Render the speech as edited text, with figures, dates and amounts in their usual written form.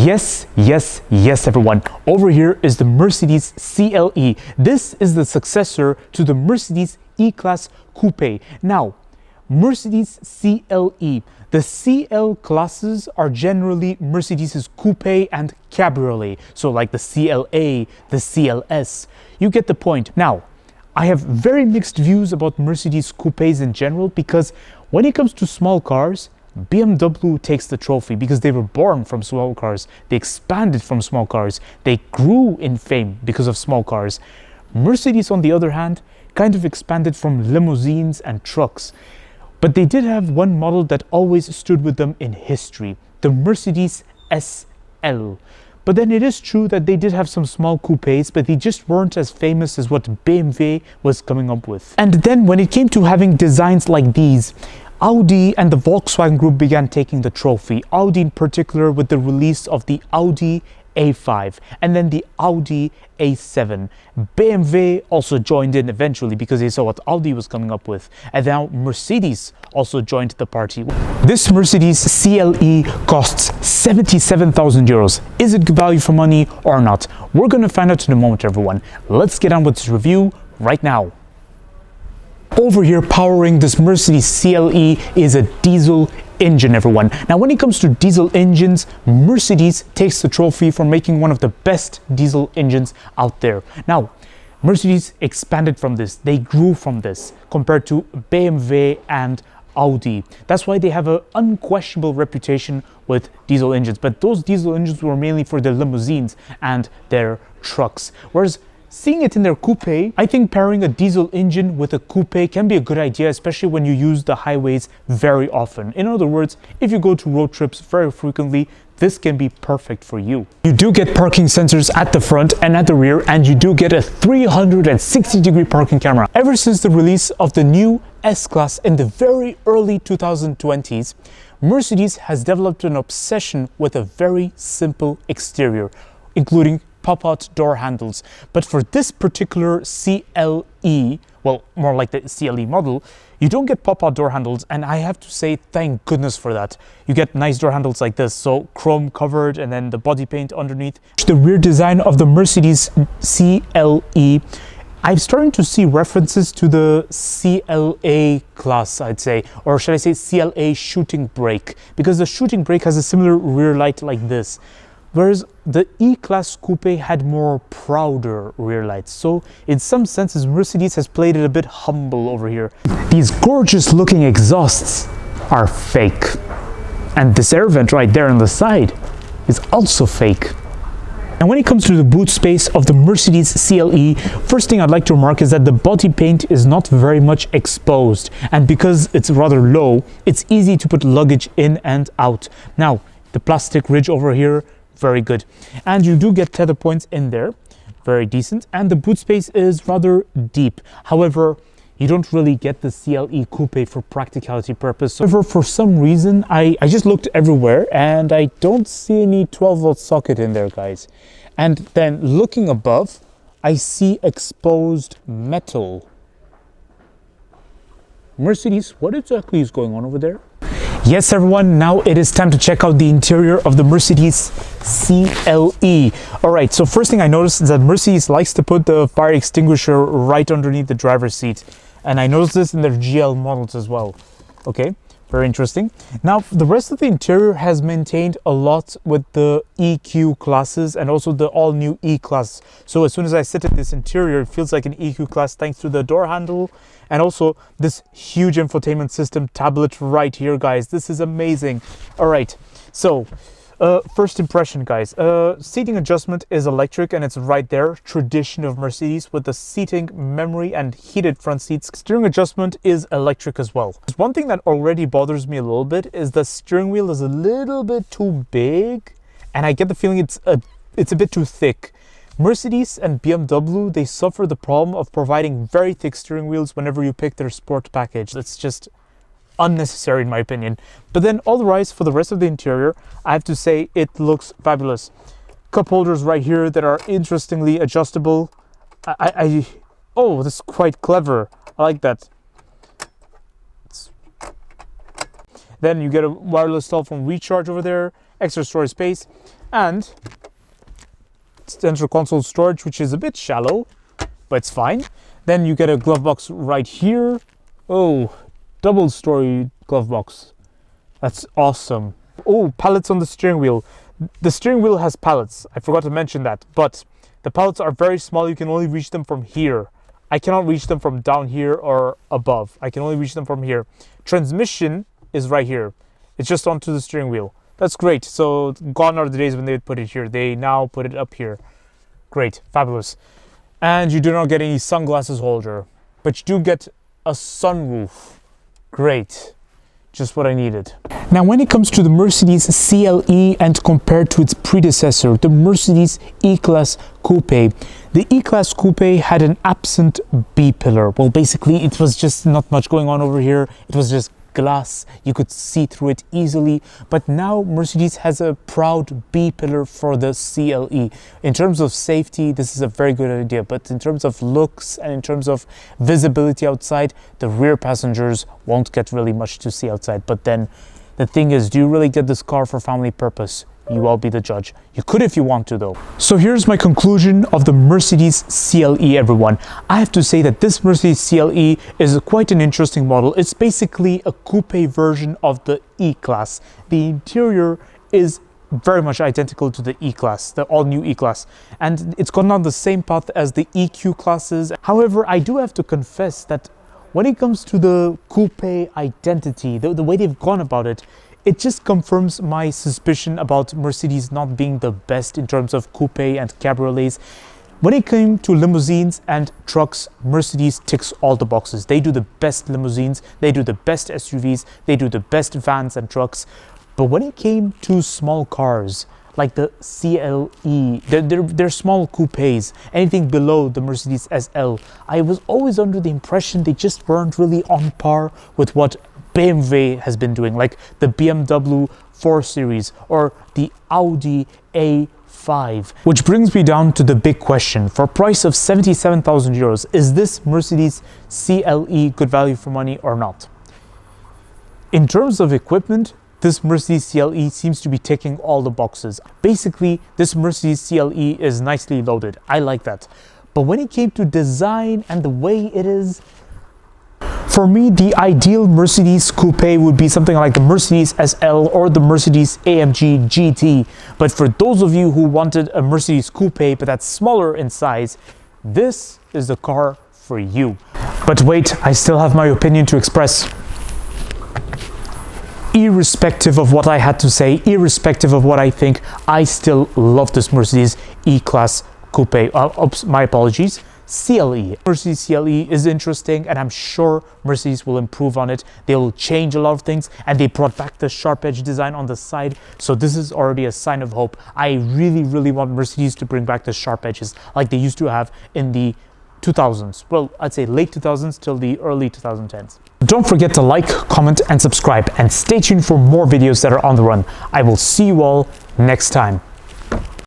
Yes, everyone. Over here is the Mercedes CLE. This is the successor to the Mercedes E-Class Coupe. Now, Mercedes CLE. The CL classes are generally Mercedes's coupe and cabriolet. So like the CLA, the CLS. You get the point. Now, I have very mixed views about Mercedes coupes in general because when it comes to small cars, BMW takes the trophy because they were born from small cars. They expanded from small cars. They grew in fame because of small cars. Mercedes, on the other hand, kind of expanded from limousines and trucks. But they did have one model that always stood with them in history, the Mercedes SL. But then it is true that they did have some small coupes, but they just weren't as famous as what BMW was coming up with. And then when it came to having designs like these, Audi and the Volkswagen Group began taking the trophy. Audi in particular with the release of the Audi A5 and then the Audi A7. BMW also joined in eventually because they saw what Audi was coming up with. And now Mercedes also joined the party. This Mercedes CLE costs 77,000 euros. Is it good value for money or not? We're going to find out in a moment, everyone. Let's get on with this review right now. Over here powering this Mercedes CLE is a diesel engine, everyone. Now when it comes to diesel engines, Mercedes takes the trophy for making one of the best diesel engines out there. Now Mercedes expanded from this, they grew from this compared to BMW and Audi. That's why they have an unquestionable reputation with diesel engines, but those diesel engines were mainly for their limousines and their trucks. Whereas seeing it in their coupe, I think pairing a diesel engine with a coupe can be a good idea, especially when you use the highways very often. In other words, if you go to road trips very frequently, this can be perfect for you. You do get parking sensors at the front and at the rear, and you do get a 360-degree parking camera. Ever since the release of the new S-Class in the very early 2020s, Mercedes has developed an obsession with a very simple exterior, including pop-out door handles. But for this particular CLE, well, more like the CLE model, you don't get pop-out door handles, and I have to say thank goodness for that. You get nice door handles like this, so chrome covered and then the body paint underneath. The rear design of the Mercedes CLE, I'm starting to see references to the CLA class, I'd say, or should I say CLA shooting brake, because the shooting brake has a similar rear light like this. Whereas the E-Class Coupe had more prouder rear lights. So in some senses, Mercedes has played it a bit humble over here. These gorgeous looking exhausts are fake. And this air vent right there on the side is also fake. And when it comes to the boot space of the Mercedes CLE, first thing I'd like to remark is that the body paint is not very much exposed. And because it's rather low, it's easy to put luggage in and out. Now, the plastic ridge over here, very good, and you do get tether points in there, very decent, and the boot space is rather deep. However, you don't really get the CLE Coupe for practicality purpose. However, for some reason, I just looked everywhere and I don't see any 12-volt socket in there, guys. And then looking above, I see exposed metal. Mercedes, what exactly is going on over there? Yes, everyone, now it is time to check out the interior of the Mercedes CLE. All right, so first thing I noticed is that Mercedes likes to put the fire extinguisher right underneath the driver's seat. And I noticed this in their GL models as well. Okay, very interesting. Now, the rest of the interior has maintained a lot with the EQ classes and also the all-new E-Class. So as soon as I sit in this interior, it feels like an EQ class thanks to the door handle and also this huge infotainment system tablet right here, guys. This is amazing. All right, so first impression, guys. Seating adjustment is electric and it's right there, tradition of Mercedes, with the seating memory and heated front seats. Steering adjustment is electric as well. One thing that already bothers me a little bit is the steering wheel is a little bit too big, and I get the feeling it's a bit too thick. Mercedes and BMW, they suffer the problem of providing very thick steering wheels whenever you pick their sport package. It's just unnecessary in my opinion. But then otherwise, for the rest of the interior, I have to say it looks fabulous. Cup holders right here that are interestingly adjustable. Oh, this is quite clever. I like that. Then you get a wireless cell phone recharge over there, extra storage space, and central console storage, which is a bit shallow, but it's fine. Then you get a glove box right here. Oh, double story glove box. That's awesome. Oh, pallets on the steering wheel. The steering wheel has pallets. I forgot to mention that, but the pallets are very small. You can only reach them from here. I cannot reach them from down here or above. I can only reach them from here. Transmission is right here. It's just onto the steering wheel. That's great. So gone are the days when they would put it here. They now put it up here. Great, fabulous. And you do not get any sunglasses holder, but you do get a sunroof. Great, just what I needed. Now, when it comes to the Mercedes CLE and compared to its predecessor, the Mercedes E-Class Coupe, the E-Class Coupe had an absent B-pillar. Well, basically, it was just not much going on over here. It was just glass. You could see through it easily. But now Mercedes has a proud B-pillar for the CLE. In terms of safety, this is a very good idea. But in terms of looks and in terms of visibility outside, the rear passengers won't get really much to see outside. But then the thing is, do you really get this car for family purpose? You all be the judge. You could if you want to, though. So here's my conclusion of the Mercedes CLE, everyone. I have to say that this Mercedes CLE is quite an interesting model. It's basically a coupe version of the E-Class. The interior is very much identical to the E-Class, the all-new E-Class. And it's gone on the same path as the EQ classes. However, I do have to confess that when it comes to the coupe identity, the way they've gone about it, it just confirms my suspicion about Mercedes not being the best in terms of coupe and cabriolets. When it came to limousines and trucks, Mercedes ticks all the boxes. They do the best limousines, they do the best SUVs, they do the best vans and trucks. But when it came to small cars, like the CLE, they're small coupes, anything below the Mercedes SL, I was always under the impression they just weren't really on par with what BMW has been doing, like the BMW 4 Series or the Audi A5. Which brings me down to the big question. For a price of 77,000 euros, is this Mercedes CLE good value for money or not? In terms of equipment, this Mercedes CLE seems to be ticking all the boxes. Basically, this Mercedes CLE is nicely loaded. I like that. But when it came to design and the way it is, for me, the ideal Mercedes coupe would be something like the Mercedes SL or the Mercedes AMG GT. But for those of you who wanted a Mercedes coupe but that's smaller in size, this is the car for you. But wait, I still have my opinion to express. Irrespective of what I had to say, irrespective of what I think, I still love this Mercedes E-Class Coupe. Oops, my apologies. CLE. Mercedes CLE is interesting, and I'm sure Mercedes will improve on it. They will change a lot of things, and they brought back the sharp edge design on the side. So this is already a sign of hope. I really, really want Mercedes to bring back the sharp edges like they used to have in the 2000s. Well, I'd say late 2000s till the early 2010s. Don't forget to like, comment, and subscribe, and stay tuned for more videos that are on the run. I will see you all next time.